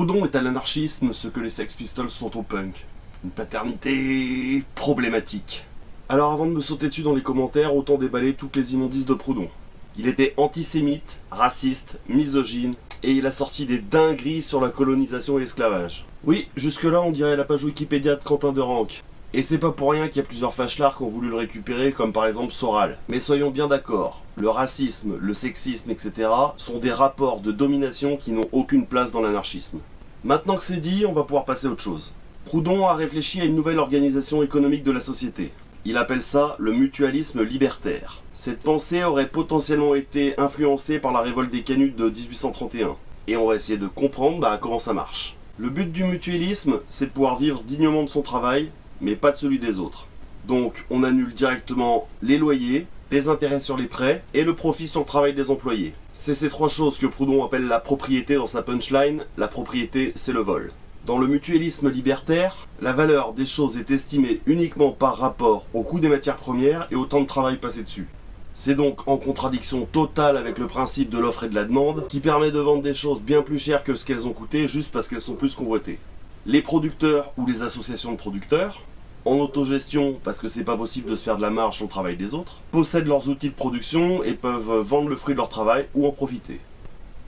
Proudhon est à l'anarchisme ce que les Sex Pistols sont au punk. Une paternité problématique. Alors avant de me sauter dessus dans les commentaires, autant déballer toutes les immondices de Proudhon. Il était antisémite, raciste, misogyne, et il a sorti des dingueries sur la colonisation et l'esclavage. Oui, jusque-là on dirait la page Wikipédia de Quentin de Ranc. Et c'est pas pour rien qu'il y a plusieurs fachlards qui ont voulu le récupérer, comme par exemple Soral. Mais soyons bien d'accord, le racisme, le sexisme, etc. sont des rapports de domination qui n'ont aucune place dans l'anarchisme. Maintenant que c'est dit, on va pouvoir passer à autre chose. Proudhon a réfléchi à une nouvelle organisation économique de la société. Il appelle ça le mutualisme libertaire. Cette pensée aurait potentiellement été influencée par la révolte des Canuts de 1831. Et on va essayer de comprendre comment ça marche. Le but du mutualisme, c'est de pouvoir vivre dignement de son travail, mais pas de celui des autres. Donc on annule directement les loyers, les intérêts sur les prêts et le profit sur le travail des employés. C'est ces trois choses que Proudhon appelle la propriété dans sa punchline. La propriété, c'est le vol. Dans le mutualisme libertaire, la valeur des choses est estimée uniquement par rapport au coût des matières premières et au temps de travail passé dessus. C'est donc en contradiction totale avec le principe de l'offre et de la demande, qui permet de vendre des choses bien plus chères que ce qu'elles ont coûté juste parce qu'elles sont plus convoitées. Les producteurs ou les associations de producteurs, en autogestion parce que c'est pas possible de se faire de la marge sur le travail des autres, possèdent leurs outils de production et peuvent vendre le fruit de leur travail ou en profiter.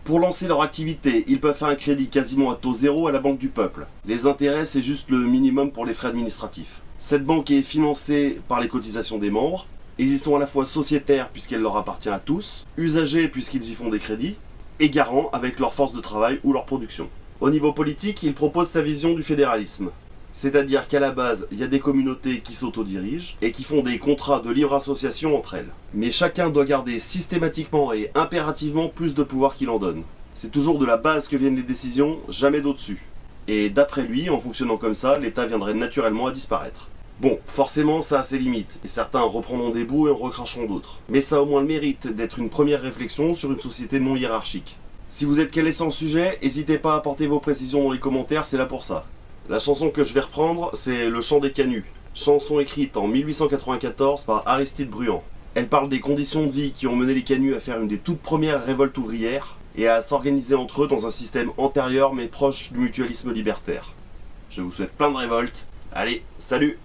Pour lancer leur activité, ils peuvent faire un crédit quasiment à taux zéro à la Banque du Peuple. Les intérêts, c'est juste le minimum pour les frais administratifs. Cette banque est financée par les cotisations des membres. Ils y sont à la fois sociétaires puisqu'elle leur appartient à tous, usagers puisqu'ils y font des crédits, et garants avec leur force de travail ou leur production. Au niveau politique, il propose sa vision du fédéralisme. C'est-à-dire qu'à la base, il y a des communautés qui s'autodirigent et qui font des contrats de libre association entre elles. Mais chacun doit garder systématiquement et impérativement plus de pouvoir qu'il en donne. C'est toujours de la base que viennent les décisions, jamais d'au-dessus. Et d'après lui, en fonctionnant comme ça, l'État viendrait naturellement à disparaître. Bon, forcément ça a ses limites, et certains reprendront des bouts et en recracheront d'autres. Mais ça a au moins le mérite d'être une première réflexion sur une société non hiérarchique. Si vous êtes calé sur le sujet, n'hésitez pas à apporter vos précisions dans les commentaires, c'est là pour ça. La chanson que je vais reprendre, c'est Le Chant des Canuts, chanson écrite en 1894 par Aristide Bruant. Elle parle des conditions de vie qui ont mené les Canuts à faire une des toutes premières révoltes ouvrières et à s'organiser entre eux dans un système antérieur mais proche du mutualisme libertaire. Je vous souhaite plein de révoltes. Allez, salut!